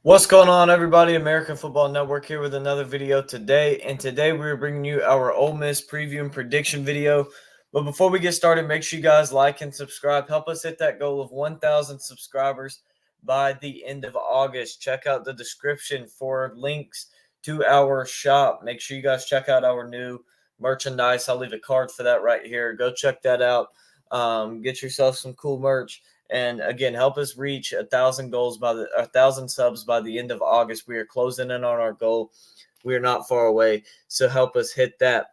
What's going on, everybody? American Football Network here with another video today. And today we're bringing you our Ole Miss preview and prediction video. But before we get started, make sure you guys like and subscribe. Help us hit that goal of 1,000 subscribers by the end of August. Check out the description for links to our shop. Make sure you guys check out our new merchandise. I'll leave a card for that right here. Go check that out. Get yourself some cool merch. And again, help us reach 1,000 subs by the end of August. We are closing in on our goal. We are not far away, so help us hit that.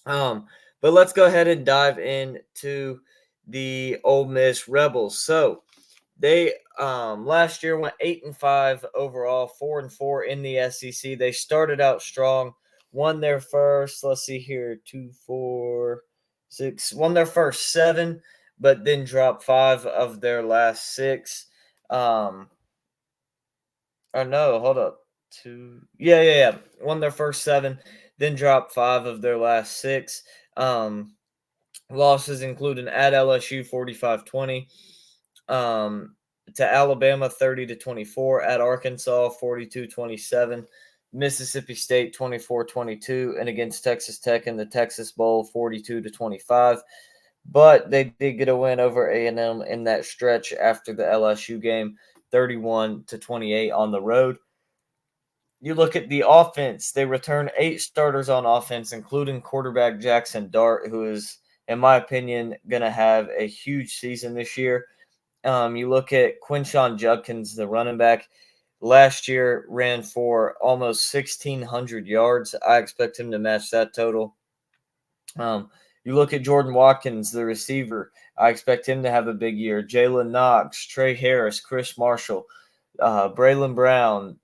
But let's go ahead and dive into the Ole Miss Rebels. So they last year went 8-5 overall, 4-4 in the SEC. They started out strong, won their first. Let's see here, 2, 4, 6. Won their first 7. But then dropped 5 of their last 6. Oh no, hold up. 2. Yeah. Won their first 7, then dropped 5 of their last 6. Losses including at LSU 45-20, to Alabama 30-24, at Arkansas 42-27, Mississippi State 24-22, and against Texas Tech in the Texas Bowl 42-25. But they did get a win over A&M in that stretch after the LSU game, 31-28 on the road. You look at the offense, they return 8 starters on offense, including quarterback Jackson Dart, who is, in my opinion, going to have a huge season this year. You look at Quinshon Judkins, the running back, last year ran for almost 1,600 yards. I expect him to match that total. You look at Jordan Watkins, the receiver. I expect him to have a big year. Jalen Knox, Trey Harris, Chris Marshall, Braylon Brown,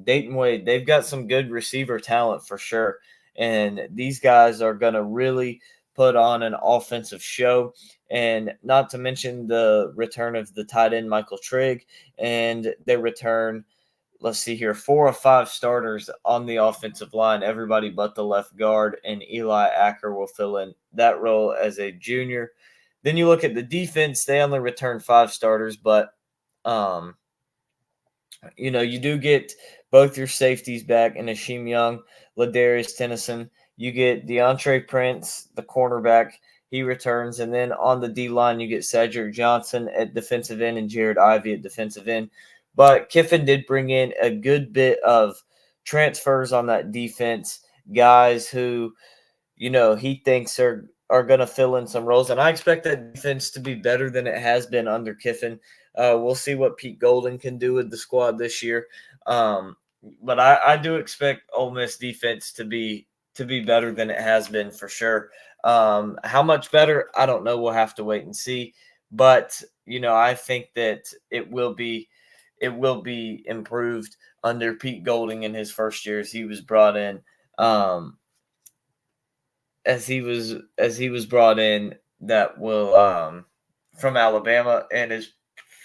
Dayton Wade. They've got some good receiver talent for sure. And these guys are going to really put on an offensive show. And not to mention the return of the tight end Michael Trigg. And they return, let's see here, 4 of 5 starters on the offensive line, everybody but the left guard, and Eli Acker will fill in that role as a junior. Then you look at the defense, they only returned 5 starters, but you do get both your safeties back in Ashim Young, Ladarius Tennyson. You get DeAndre Prince, the cornerback, he returns, and then on the D-line you get Cedric Johnson at defensive end and Jared Ivey at defensive end. But Kiffin did bring in a good bit of transfers on that defense, guys who, he thinks are going to fill in some roles. And I expect that defense to be better than it has been under Kiffin. We'll see what Pete Golden can do with the squad this year. But I do expect Ole Miss defense to be better than it has been for sure. How much better, I don't know. We'll have to wait and see. But, I think that it will be improved under Pete Golding in his first year as he was brought in. As he was brought in, that will from Alabama, and is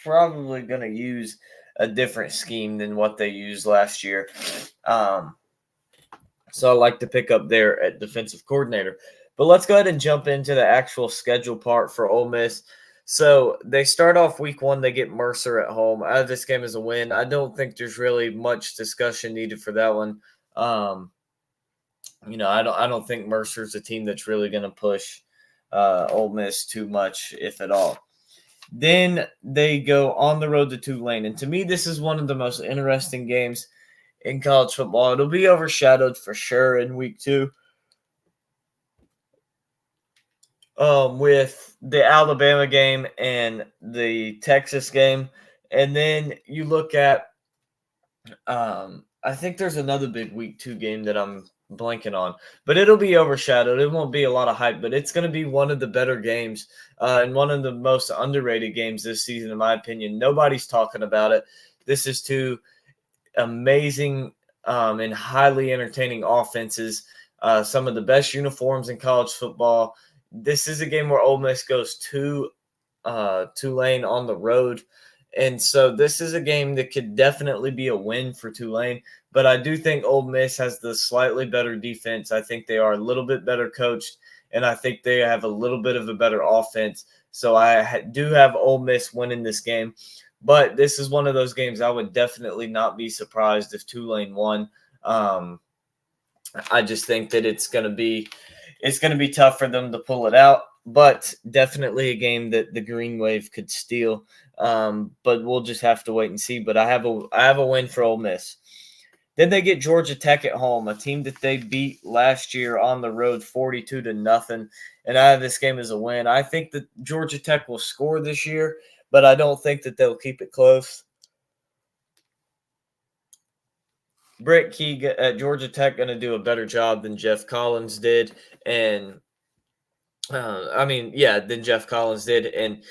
probably going to use a different scheme than what they used last year. So I like to pick up there at defensive coordinator. But let's go ahead and jump into the actual schedule part for Ole Miss. So they start off week 1. They get Mercer at home. This game is a win. I don't think there's really much discussion needed for that one. I don't think Mercer's a team that's really going to push Ole Miss too much, if at all. Then they go on the road to Tulane. And to me, this is one of the most interesting games in college football. It'll be overshadowed for sure in week 2. With the Alabama game and the Texas game. And then you look at, I think there's another big week 2 game that I'm blanking on, but it'll be overshadowed. It won't be a lot of hype, but it's going to be one of the better games and one of the most underrated games this season, in my opinion. Nobody's talking about it. This is 2 amazing and highly entertaining offenses, some of the best uniforms in college football. This is a game where Ole Miss goes to Tulane on the road. And so this is a game that could definitely be a win for Tulane. But I do think Ole Miss has the slightly better defense. I think they are a little bit better coached, and I think they have a little bit of a better offense. So I do have Ole Miss winning this game. But this is one of those games I would definitely not be surprised if Tulane won. Um, I just think that it's gonna be tough for them to pull it out, but definitely a game that the Green Wave could steal. But we'll just have to wait and see. But I have a win for Ole Miss. Then they get Georgia Tech at home, a team that they beat last year on the road 42 to nothing. And I have this game as a win. I think that Georgia Tech will score this year, but I don't think that they'll keep it close. Brett Key at Georgia Tech going to do a better job than Jeff Collins did, and than Jeff Collins did, and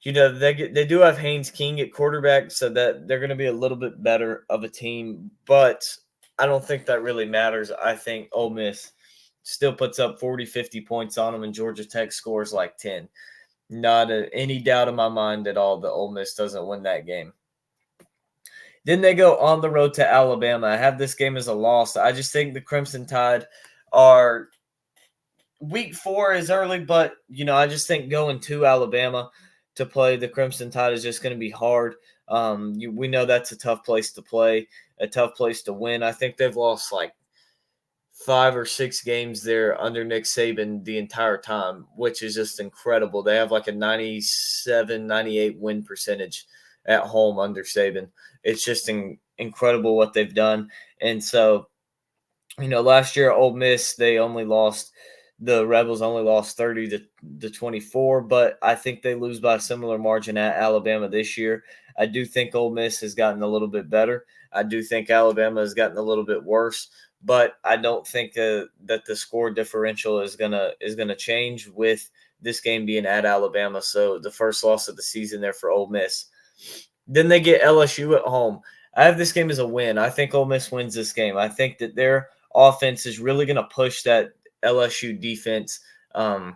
they do have Haynes King at quarterback, so that they're going to be a little bit better of a team, but I don't think that really matters. I think Ole Miss still puts up 40, 50 points on them, and Georgia Tech scores like 10. Any doubt in my mind at all that Ole Miss doesn't win that game. Then they go on the road to Alabama. I have this game as a loss. I just think the Crimson Tide are week 4 is early, but I just think going to Alabama to play the Crimson Tide is just going to be hard. We know that's a tough place to play, a tough place to win. I think they've lost like 5 or 6 games there under Nick Saban the entire time, which is just incredible. They have like a 97, 98 win percentage at home under Saban. It's just incredible what they've done. And so, last year Ole Miss, the Rebels only lost 30 to 24, but I think they lose by a similar margin at Alabama this year. I do think Ole Miss has gotten a little bit better. I do think Alabama has gotten a little bit worse, but I don't think that the score differential is gonna change with this game being at Alabama. So the first loss of the season there for Ole Miss. Then they get LSU at home. I have this game as a win. I think Ole Miss wins this game. I think that their offense is really going to push that LSU defense. I'm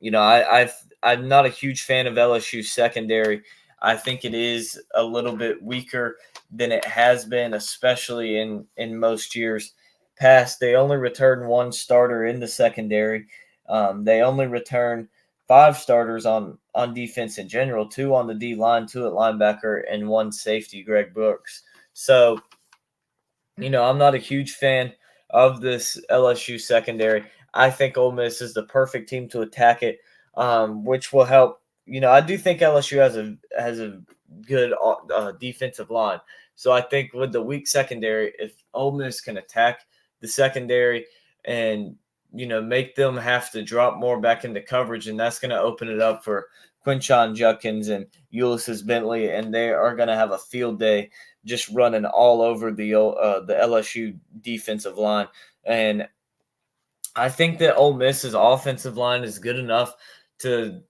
not a huge fan of LSU secondary. I think it is a little bit weaker than it has been, especially in most years past. They only return one starter in the secondary. They only return 5 starters on defense in general, 2 on the D line, 2 at linebacker, and 1 safety, Greg Brooks. So, I'm not a huge fan of this LSU secondary. I think Ole Miss is the perfect team to attack it, which will help. I do think LSU has a good defensive line. So I think with the weak secondary, if Ole Miss can attack the secondary and make them have to drop more back into coverage, and that's going to open it up for Quinshon Judkins and Ulysses Bentley, and they are going to have a field day just running all over the LSU defensive line. And I think that Ole Miss's offensive line is good enough to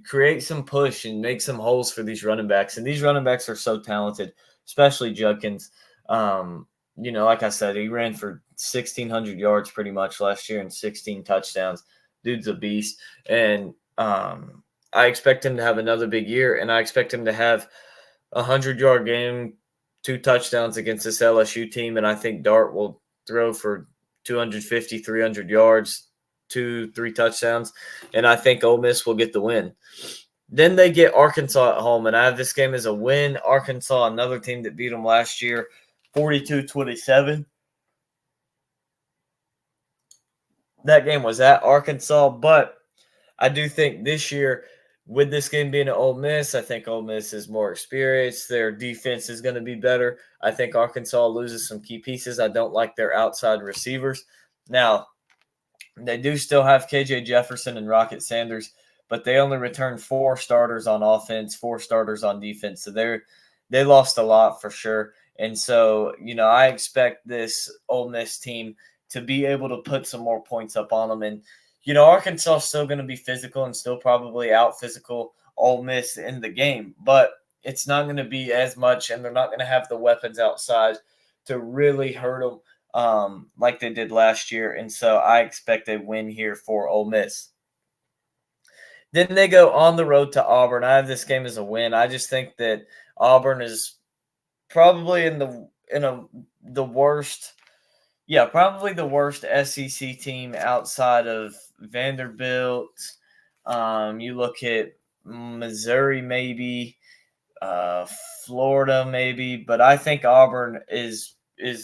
create some push and make some holes for these running backs. And these running backs are so talented, especially Judkins. Like I said, he ran for 1,600 yards pretty much last year and 16 touchdowns. Dude's a beast. And I expect him to have another big year, and I expect him to have a 100-yard game, 2 touchdowns against this LSU team, and I think Dart will throw for 250, 300 yards, 2-3 touchdowns, and I think Ole Miss will get the win. Then they get Arkansas at home, and I have this game as a win. Arkansas, another team that beat them last year, 42-27. That game was at Arkansas, but I do think this year, with this game being at Ole Miss, I think Ole Miss is more experienced. Their defense is going to be better. I think Arkansas loses some key pieces. I don't like their outside receivers. Now, they do still have KJ Jefferson and Rocket Sanders, but they only returned 4 starters on offense, 4 starters on defense. So they lost a lot for sure. And so, I expect this Ole Miss team to be able to put some more points up on them. And, Arkansas is still going to be physical and still probably out physical Ole Miss in the game, but it's not going to be as much, and they're not going to have the weapons outside to really hurt them like they did last year. And so I expect a win here for Ole Miss. Then they go on the road to Auburn. I have this game as a win. I just think that Auburn is probably the worst. Yeah, probably the worst SEC team outside of Vanderbilt. You look at Missouri, maybe. uh, Florida maybe, but I think Auburn is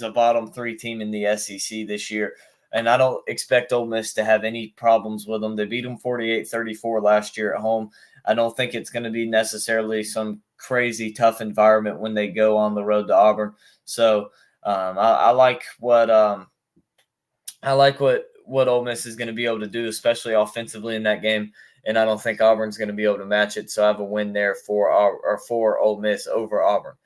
a bottom three team in the SEC this year. And I don't expect Ole Miss to have any problems with them. They beat them 48-34 last year at home. I don't think it's going to be necessarily some crazy tough environment when they go on the road to Auburn. So I like what Ole Miss is going to be able to do, especially offensively in that game. And I don't think Auburn's going to be able to match it. So I have a win there for Ole Miss over Auburn.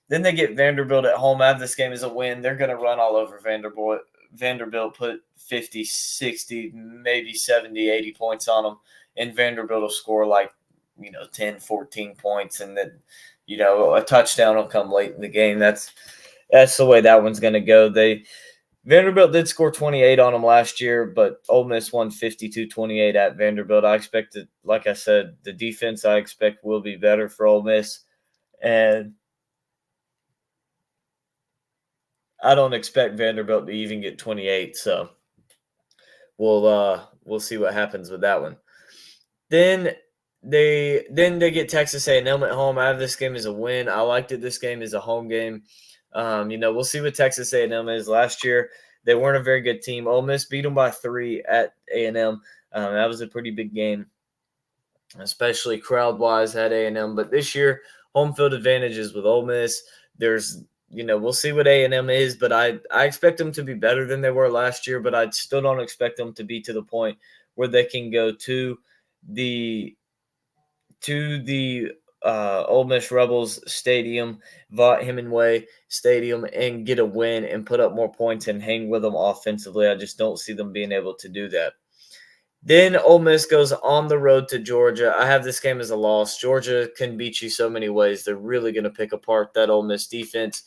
Then they get Vanderbilt at home. I have this game as a win. They're going to run all over Vanderbilt. Vanderbilt put 50, 60, maybe 70, 80 points on them. And Vanderbilt will score 10, 14 points. And then, a touchdown will come late in the game. That's the way that one's going to go. Vanderbilt did score 28 on them last year, but Ole Miss won 52-28 at Vanderbilt. I expect it, like I said, the defense I expect will be better for Ole Miss. And I don't expect Vanderbilt to even get 28, so we'll see what happens with that one. Then they get Texas A&M at home. I have this game as a win. I liked it. This game is a home game. We'll see what Texas A&M is. Last year, they weren't a very good team. Ole Miss beat them by 3 at A&M. That was a pretty big game, especially crowd-wise at A&M. But this year, home field advantages with Ole Miss. We'll see what A&M is, but I expect them to be better than they were last year, but I still don't expect them to be to the point where they can go to the Ole Miss Rebels Stadium, Vaught Hemingway Stadium, and get a win and put up more points and hang with them offensively. I just don't see them being able to do that. Then Ole Miss goes on the road to Georgia. I have this game as a loss. Georgia can beat you so many ways. They're really going to pick apart that Ole Miss defense.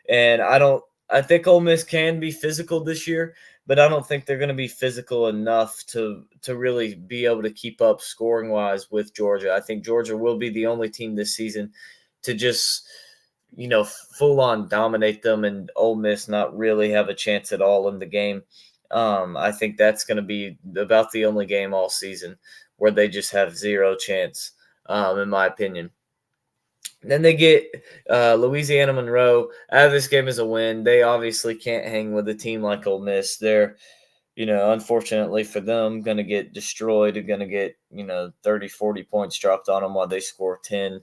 And I think Ole Miss can be physical this year, but I don't think they're going to be physical enough to really be able to keep up scoring-wise with Georgia. I think Georgia will be the only team this season to just, full-on dominate them and Ole Miss not really have a chance at all in the game. I think that's going to be about the only game all season where they just have zero chance, in my opinion. Then they get Louisiana Monroe. I have this game as a win. They obviously can't hang with a team like Ole Miss. They're, unfortunately for them, going to get destroyed. They're going to get, 30, 40 points dropped on them while they score 10,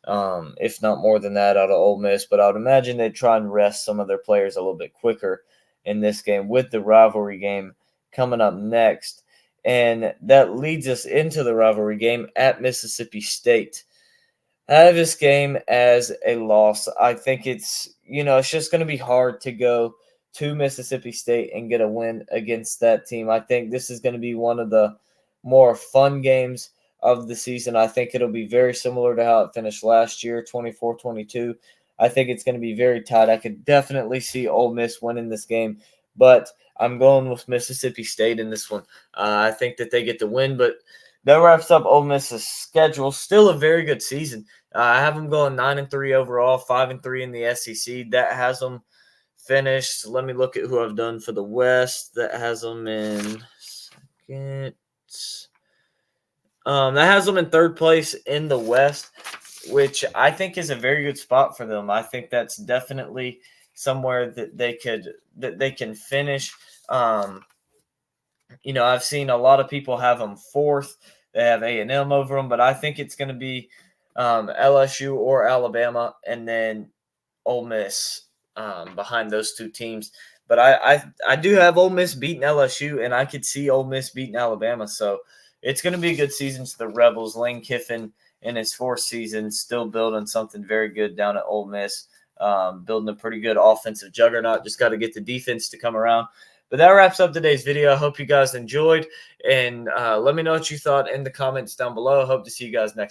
if not more than that out of Ole Miss. But I would imagine they'd try and rest some of their players a little bit quicker in this game with the rivalry game coming up next. And that leads us into the rivalry game at Mississippi State. I have this game as a loss. I think it's just going to be hard to go to Mississippi State and get a win against that team. I think this is going to be one of the more fun games of the season. I think it'll be very similar to how it finished last year, 24-22. I think it's going to be very tight. I could definitely see Ole Miss winning this game, but I'm going with Mississippi State in this one. I think that they get the win, but that wraps up Ole Miss's schedule. Still a very good season. I have them going 9-3 overall, 5-3 in the SEC. That has them finished. Let me look at who I've done for the West. That has them in second. That has them in third place in the West, which I think is a very good spot for them. I think that's definitely somewhere that they can finish. I've seen a lot of people have them fourth. They have A&M over them, but I think it's going to be LSU or Alabama, and then Ole Miss behind those two teams. But I do have Ole Miss beating LSU, and I could see Ole Miss beating Alabama. So it's going to be a good season to the Rebels. Lane Kiffin in his fourth season still building something very good down at Ole Miss, building a pretty good offensive juggernaut. Just got to get the defense to come around. But that wraps up today's video. I hope you guys enjoyed, and let me know what you thought in the comments down below. Hope to see you guys next time.